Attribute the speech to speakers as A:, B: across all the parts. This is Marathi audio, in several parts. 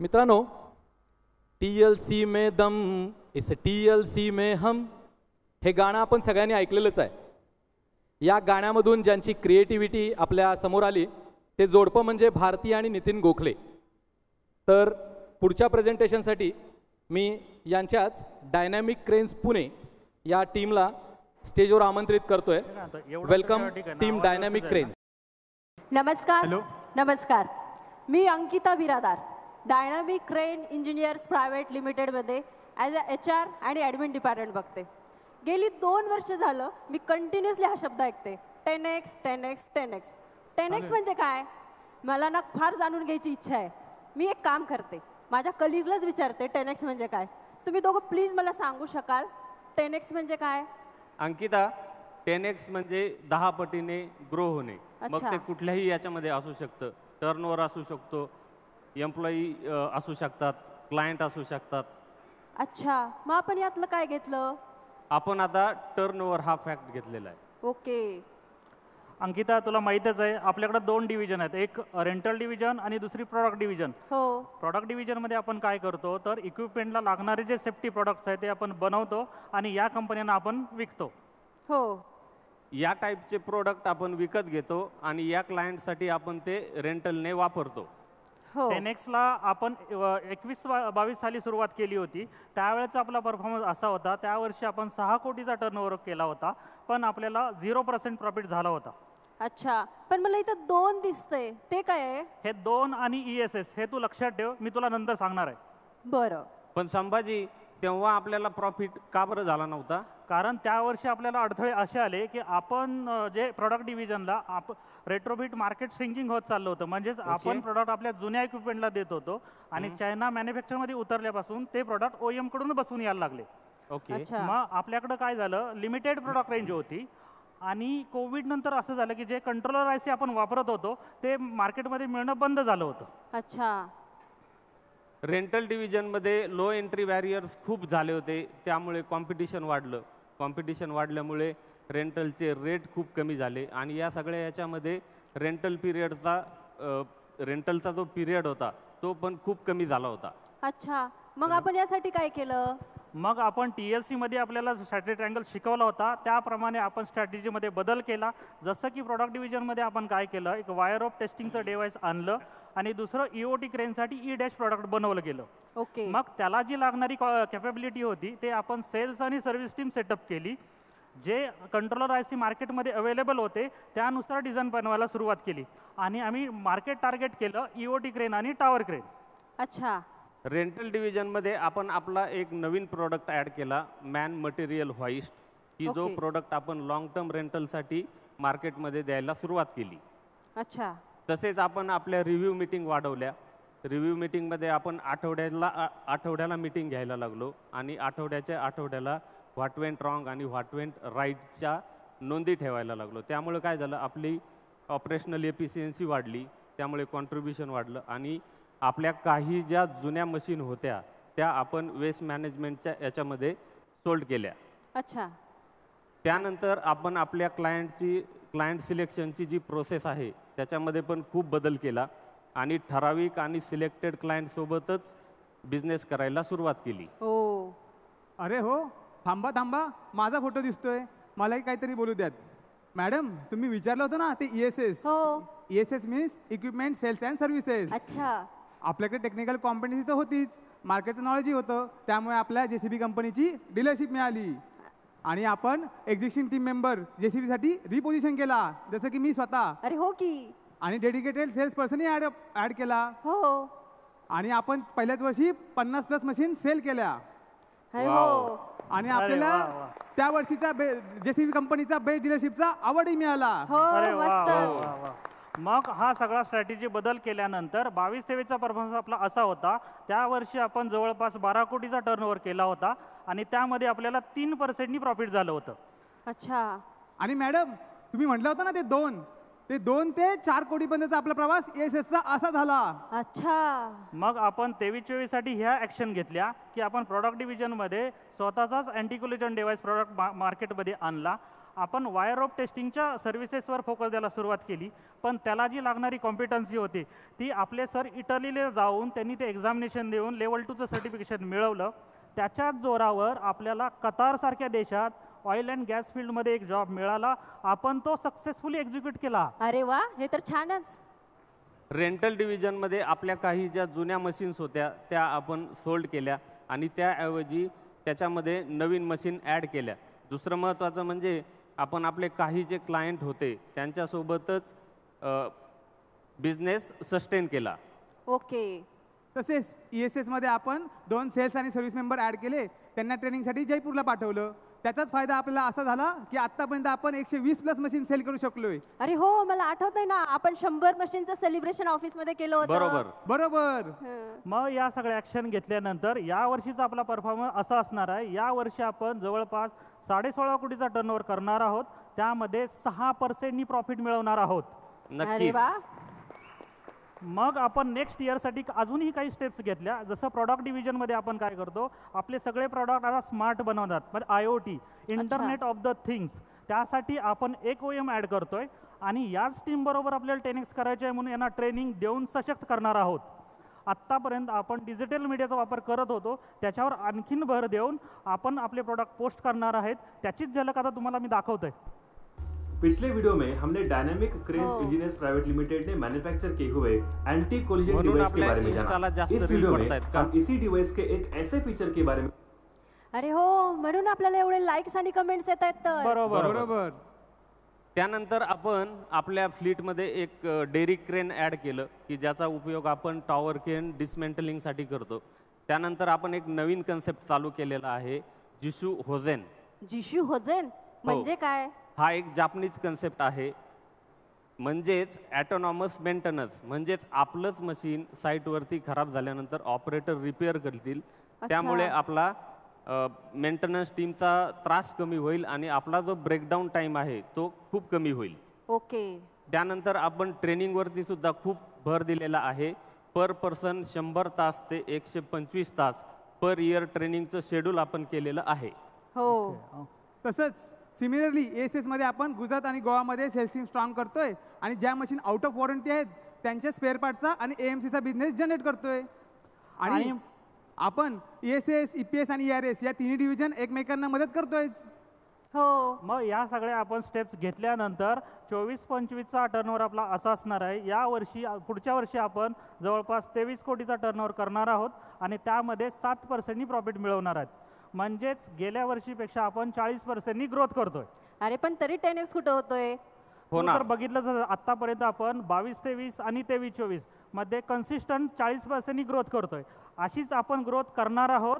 A: मित्रांनो, TLC में दम इस TLC में हम हे गाणं आपण सगळ्यांनी ऐकलेलंच आहे. या गाण्यामधून ज्यांची क्रिएटिव्हिटी आपल्या समोर आली ते जोडपं म्हणजे भारती आणि नितीन गोखले. तर पुढच्या प्रेझेंटेशनसाठी मी यांच्याच डायनॅमिक क्रेन्स पुणे या टीमला स्टेजवर आमंत्रित करतोय. Welcome team dynamic cranes.
B: नमस्कार. नमस्कार, मी Ankita Biradar, dynamic crane engineers private लिमिटेडमध्ये ॲज अ HR आणि ॲडमिन डिपार्टमेंट बघते. गेली 2 वर्ष झालं मी कंटिन्युअसली हा शब्द ऐकते, 10x 10x 10x 10x म्हणजे काय, मला ना फार जाणून घ्यायची इच्छा आहे. मी एक काम करते, माझ्या कलीजलाच विचारते 10x म्हणजे काय. तुम्ही दोघं प्लीज मला सांगू शकाल 10x म्हणजे काय?
C: अंकिता, 10x म्हणजे 10 पटीने ग्रो होणे. मग ते कुठल्याही याच्यामध्ये असू शकतं. टर्नओव्हर असू शकतो, एम्प्लॉई असू शकतात, क्लायंट असू शकतात.
B: अच्छा, मग आपण यातलं काय घेतलं?
C: आपण आता टर्नओव्हर हा फॅक्ट घेतलेला आहे.
B: ओके.
D: अंकिता, तुला माहीतच आहे आपल्याकडे 2 डिव्हिजन आहेत, एक रेंटल डिव्हिजन आणि दुसरी प्रॉडक्ट डिव्हिजन.
B: हो.
D: प्रॉडक्ट डिव्हिजनमध्ये आपण काय करतो तर इक्विपमेंटला लागणारे जे सेफ्टी प्रॉडक्ट्स आहेत ते आपण बनवतो आणि या कंपन्यांना आपण विकतो.
B: हो.
C: या टाईपचे प्रोडक्ट आपण विकत घेतो आणि या क्लायंटसाठी आपण ते रेंटलने वापरतो.
D: 10x ला आपण 21-22 साली सुरुवात केली होती. त्यावेळेचा आपला परफॉर्मन्स असा होता, त्या वर्षी आपण 6 कोटीचा टर्नओव्हर केला होता, पण आपल्याला 0% प्रॉफिट झाला होता.
B: अच्छा, पण मला इथं 2 दिसतंय, ते काय आहे?
D: हे 2 आणि ESS हे तू लक्षात ठेव, मी तुला नंतर सांगणार आहे.
B: बरं.
C: पण संभाजी, तेव्हा आपल्याला प्रॉफिट का बरं झाला नव्हता?
D: कारण त्या वर्षी आपल्याला अडथळे असे आले की आपण जे प्रोडक्ट डिव्हिजनला रेट्रोफिट मार्केट श्रिंकिंग होत चाललं होतं. म्हणजेच आपण प्रोडक्ट आपल्या जुन्या इक्विपमेंटला देत होतो आणि चायना मॅन्युफॅक्चरमध्ये उतरल्यापासून ते प्रोडक्ट OEM कडून बसवून यायला लागले.
C: ओके.
D: मग आपल्याकडे काय झालं, लिमिटेड प्रोडक्ट रेंज होती आणि कोविड नंतर असं झालं की जे कंट्रोलर IC आपण वापरत होतो ते मार्केटमध्ये मिळणं बंद झालं होतं.
B: अच्छा.
C: रेंटल डिव्हिजनमध्ये लो एंट्री बॅरियर्स खूप झाले होते, त्यामुळे कॉम्पिटिशन वाढलं. कॉम्पिटिशन वाढल्यामुळे रेंटलचे रेट खूप कमी झाले आणि या सगळ्या याच्यामध्ये रेंटलचा जो पिरियड होता तो पण खूप कमी झाला होता.
B: अच्छा, मग आपण यासाठी काय केलं?
D: मग आपण TLC मध्ये आपल्याला स्ट्रॅटेजी ट्रायंगल शिकवला होता, त्याप्रमाणे आपण स्ट्रॅटेजीमध्ये बदल केला. जसं की प्रोडक्ट डिव्हिजनमध्ये आपण काय केलं, एक वायर ऑफ टेस्टिंगचं डिव्हाइस आणलं आणि दुसरं EOT क्रेनसाठी E- प्रोडक्ट बनवलं गेलं.
B: ओके.
D: मग त्याला जी लागणारी कॅपेबिलिटी होती ते आपण सेल्स आणि सर्व्हिस टीम सेटअप केली. जे कंट्रोलर IC मार्केटमध्ये अवेलेबल होते त्यानुसार डिझाईन बनवायला सुरुवात केली आणि आम्ही मार्केट टार्गेट केलं EOT क्रेन आणि टॉवर क्रेन.
B: अच्छा.
C: रेंटल डिव्हिजनमध्ये आपण आपला एक नवीन प्रोडक्ट ॲड केला, मॅन मटेरियल व्हाईस्ट, की जो प्रोडक्ट आपण लॉंग टर्म रेंटलसाठी मार्केटमध्ये द्यायला सुरुवात केली.
B: अच्छा.
C: तसेच आपण आपल्या रिव्ह्यू मीटिंग वाढवल्या. रिव्ह्यू मीटिंगमध्ये आपण आठवड्याला मीटिंग घ्यायला लागलो आणि आठवड्याला व्हॉट वेंट रॉंग आणि व्हॉट वेंट राईटच्या नोंदी ठेवायला लागलो. त्यामुळे काय झालं, आपली ऑपरेशनल एफिशियन्सी वाढली, त्यामुळे कॉन्ट्रीब्युशन वाढलं आणि आपल्या काही ज्या जुन्या मशीन होत्या त्या आपण वेस्ट मॅनेजमेंटच्या याच्यामध्ये सोल्ड केल्या.
B: अच्छा.
C: त्यानंतर आपण आपल्या क्लायंट सिलेक्शनची जी प्रोसेस आहे त्याच्यामध्ये पण खूप बदल केला आणि ठराविक आणि सिलेक्टेड क्लायंटसोबतच बिझनेस करायला सुरुवात केली.
B: हो.
E: अरे हो, थांबा, माझा फोटो दिसतोय, मलाही काहीतरी बोलू द्यात. मॅडम, तुम्ही विचारलं होतं ना ते ESS.
B: हो.
E: ESS means equipment sales and services.
B: अच्छा.
E: आपल्याकडे टेक्निकल कॉम्पिटन्सी तर होतीच, मार्केटचं नॉलेजही होतं, त्यामुळे आपल्या JCB कंपनीची डीलरशिप मिळाली आणि आपण एक्झिस्टिंग टीम मेंबर JCB साठी रिपोजिशन केला, जसं की मी स्वतः.
B: अरे हो की.
E: आणि डेडिकेटेड सेल्स पर्सनही ॲड केला.
B: हो.
E: आणि आपण पहिल्याच वर्षी 50+ मशीन सेल केल्या.
B: हो.
E: आणि आपल्याला त्या वर्षीचा JCB कंपनीचा बेस्ट डीलरशिपचा अवॉर्डही मिळाला.
B: हो, मस्त.
D: मग हा सगळा स्ट्रॅटेजी बदल केल्यानंतर 22-23चा परफॉर्मन्स आपला असा होता, त्या वर्षी आपण जवळपास 12 कोटीचा टर्नओव्हर केला होता आणि त्यामध्ये आपल्याला 3% प्रॉफिट झालं होतं.
B: अच्छा.
E: आणि मॅडम, तुम्ही म्हटलं होतं ना ते 2 ते 4 कोटीपर्यंतचा आपला प्रवास ESSचा असा झाला.
B: अच्छा.
D: मग आपण 23-24 साठी ह्या ॲक्शन घेतल्या की आपण प्रॉडक्ट डिव्हिजनमध्ये स्वतःचाच अँटी कोलिजन डिव्हाइस प्रॉडक्ट मार्केटमध्ये आणला आपण वायर ऑफ टेस्टिंगच्या सर्व्हिसेसवर फोकस द्यायला सुरुवात केली. पण त्याला जी लागणारी कॉम्पिटन्सी होती ती आपले सर इटलीला जाऊन त्यांनी ते एक्झामिनेशन देऊन लेवल 2चं सर्टिफिकेशन मिळवलं. त्याच्याच जोरावर आपल्याला कतारसारख्या देशात ऑइल अँड गॅस फील्डमध्ये एक जॉब मिळाला. आपण तो सक्सेसफुली एक्झिक्यूट केला.
B: अरे वा, हे तर छानच.
C: रेंटल डिव्हिजनमध्ये आपल्या काही ज्या जुन्या मशीन्स होत्या त्या आपण सोल्ड केल्या आणि त्याऐवजी त्याच्यामध्ये नवीन मशीन ॲड केल्या. दुसरं महत्त्वाचं म्हणजे आपण आपले काही जे क्लायंट होते त्यांच्यासोबतच बिझनेस सस्टेन केला.
B: ओके.
E: तसेच ESS मध्ये आपण 2 सेल्स आणि सर्व्हिस मेंबर ॲड केले. त्यांना ट्रेनिंगसाठी जयपूरला पाठवलं. त्याचाच फायदा आपल्याला असा झाला की आतापर्यंत आपण 120+ मशीन सेल करू शकलोय.
B: अरे हो, मला आठवतंय ना, आपण 100 मशीनचं सेलिब्रेशन ऑफिसमध्ये केलं होतं.
C: बरोबर
E: बरोबर.
D: मग या सगळ्या ॲक्शन घेतल्यानंतर या वर्षीचा आपला परफॉर्मन्स असा असणार आहे. या वर्षी आपण जवळपास 16.5 कोटीचा टर्नओव्हर करणार आहोत. त्यामध्ये 6% प्रॉफिट मिळवणार आहोत.
B: अरे
C: नक्कीच.
B: वा.
D: मग आपण नेक्स्ट इयरसाठी अजूनही काही स्टेप्स घेतल्या. जसं प्रॉडक्ट डिव्हिजनमध्ये आपण काय करतो, आपले सगळे प्रॉडक्ट आता स्मार्ट बनवतात. म्हणजे IoT, internet of the things, त्यासाठी आपण एक OEM ॲड करतोय आणि याच टीमबरोबर आपल्याला 10x करायचे आहे म्हणून यांना ट्रेनिंग देऊन सशक्त करणार आहोत. आत्तापर्यंत आपण डिजिटल मीडियाचा वापर करत होतो, त्याच्यावर आणखीन भर देऊन आपण आपले प्रोडक्ट पोस्ट करणार आहेत. त्याचीच झलक आता तुम्हाला मी दाखवतोय.
F: पिछले वीडियो में हमने dynamic cranes engineers private limited ने मैन्युफैक्चर किए हुए एंटी कोलिजन डिवाइस के बारे में जाना. इस वीडियो में हम इसी डिवाइस के एक ऐसे फीचर के बारे में.
B: अरे हो, म्हणून आपल्याला एवढे लाईक्स आणि कमेंट्स येत आहेत. तर
D: बरोबर
E: बरोबर.
C: त्यानंतर आपण आपल्या फ्लीटमध्ये एक डेरी क्रेन ॲड केलं की ज्याचा उपयोग आपण टॉवर क्रेन डिसमेंटलिंगसाठी करतो. त्यानंतर आपण एक नवीन कन्सेप्ट चालू केलेला आहे, जिशू होजेन.
B: जिशू होजेन म्हणजे काय?
C: हा एक जापनीज कन्सेप्ट आहे. म्हणजेच ॲटोनॉमस मेंटेनन्स, म्हणजेच आपलंच मशीन साईटवरती खराब झाल्यानंतर ऑपरेटर रिपेअर करतील. त्यामुळे आपला मेंटेनन्स टीमचा त्रास कमी होईल आणि आपला जो ब्रेकडाऊन टाईम आहे तो खूप कमी होईल.
B: ओके.
C: त्यानंतर आपण ट्रेनिंगवरती सुद्धा खूप भर दिलेला आहे. पर पर्सन 100 तास ते 125 तास पर इयर ट्रेनिंगचं शेड्यूल आपण केलेलं आहे.
B: हो.
E: तसंच सिमिलरली ESS मध्ये आपण गुजरात आणि गोवामध्ये सेल्स टीम स्ट्रॉंग करतोय आणि ज्या मशीन आउट ऑफ वॉरंटी आहेत त्यांच्या स्पेअर पार्टचा आणि AMCचा बिझनेस जनरेट करतोय. आणि आपण ESS, EPS आणि ERS या तिन्ही डिव्हिजन एकमेकांना मदत करतोय.
B: हो.
D: मग या सगळ्या आपण स्टेप्स घेतल्यानंतर 24-25चा टर्नओव्हर आपला असा असणार आहे. या वर्षी पुढच्या वर्षी आपण जवळपास 23 कोटीचा टर्नओव्हर करणार आहोत आणि त्यामध्ये 7% प्रॉफिट मिळवणार आहेत. म्हणजेच गेल्या वर्षीपेक्षा आपण 40% ग्रोथ करतोय.
B: अरे पण तरी 10x कुठं होतोय?
C: हो ना.
D: तर बघितलं तर आतापर्यंत आपण 22-23 आणि 23-24 मध्ये कन्सिस्टंट 40% ग्रोथ करतोय. अशीच आपण ग्रोथ करणार आहोत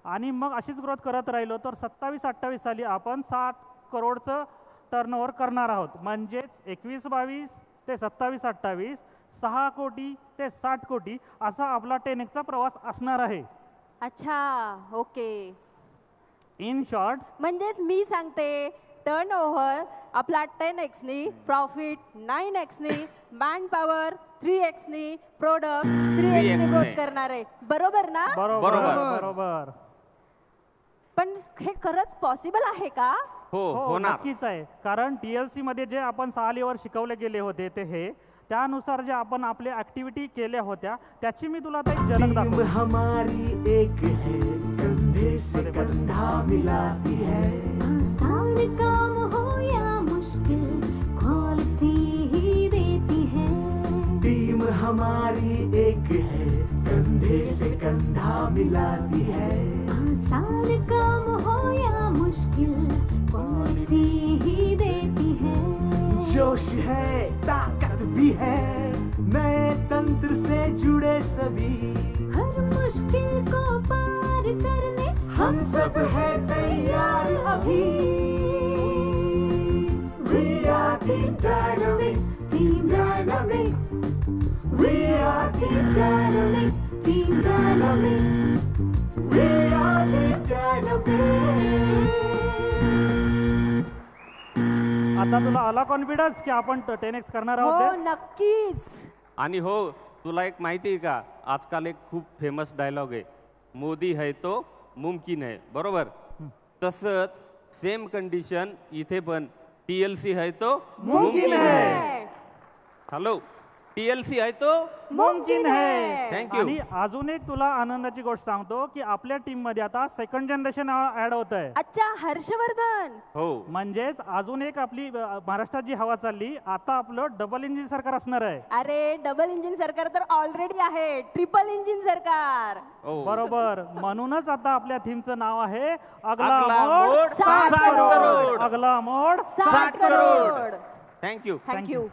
D: आणि मग अशीच ग्रोथ करत राहिलो तर 27-28 साली आपण 60 करोडचं टर्नओव्हर करणार आहोत. म्हणजेच 21-22 ते 27-28 6 कोटी ते 60 कोटी असा आपला 10xचा प्रवास असणार आहे.
B: अच्छा. ओके.
D: इन शॉर्ट
B: म्हणजेच मी सांगते, टर्नओव्हर आपला 10x नी, प्रॉफिट 9x नी, मॅन पॉवर 3x नी, प्रोडक्ट 3x नी ग्रोथ करणार आहे. बरोबर ना?
D: बरोबर बरोबर.
B: पण हे खरंच पॉसिबल आहे का?
D: हो नक्कीच आहे. कारण TLC मध्ये जे आपण 6 लेवर शिकवले गेले होते ते हे त्यानुसार जे आपण आपले ऍक्टिव्हिटी केल्या होत्या त्याची मी तुला आता एक झलक दाखवतो.
G: हमारी एक है, कंधे से कंधा मिलाती है. आसान काम हो या मुश्किल, क्वालिटी ही देती है. टीम हमारी एक है, कंधे से कंधा मिलाती है. आसान काम हो या मुश्किल, क्वालिटी ही देती है. जोश है, ताकत भी है, नए तंत्र से जुड़े सभी. हर मुश्किल को पार करने हम सब है तैयार अभी. We are Team Dynamic, Team Dynamic. We are Team Dynamic, Team Dynamic. We are Team Dynamic.
D: आता तुला आला कॉन्फिडन्स की आपण 10x करणार
B: हो
D: आहोत.
B: नक्कीच.
C: आणि हो, तुला एक माहिती आहे का, आजकाल एक खूप फेमस डायलॉग आहे, मोदी है तो मुमकिन है. बरोबर. तसंच सेम कंडिशन इथे पण TLC है तो
E: मुमकिन है.
C: हॅलो TLC है तो
B: मुमकिन है.
C: थँक्यू.
D: आणि अजून एक तुला आनंदाची गोष्ट सांगतो की आपल्या टीम मध्ये आता सेकंड जनरेशन ऍड होत आहे.
B: अच्छा हर्षवर्धन.
C: हो
D: म्हणजेच अजून एक आपली महाराष्ट्रात जी हवा चालली आता आपलं डबल इंजिन सरकार असणार आहे.
B: अरे डबल इंजिन सरकार तर ऑलरेडी आहे. ट्रिपल इंजिन सरकार.
C: हो.
D: बरोबर. म्हणूनच आता आपल्या थीमचं नाव आहे अगला
C: अगला
D: मोड
C: मोड
B: 60 करोड.
D: अगला मोड
B: 60 करोड.
C: थँक्यू.
B: थँक्यू.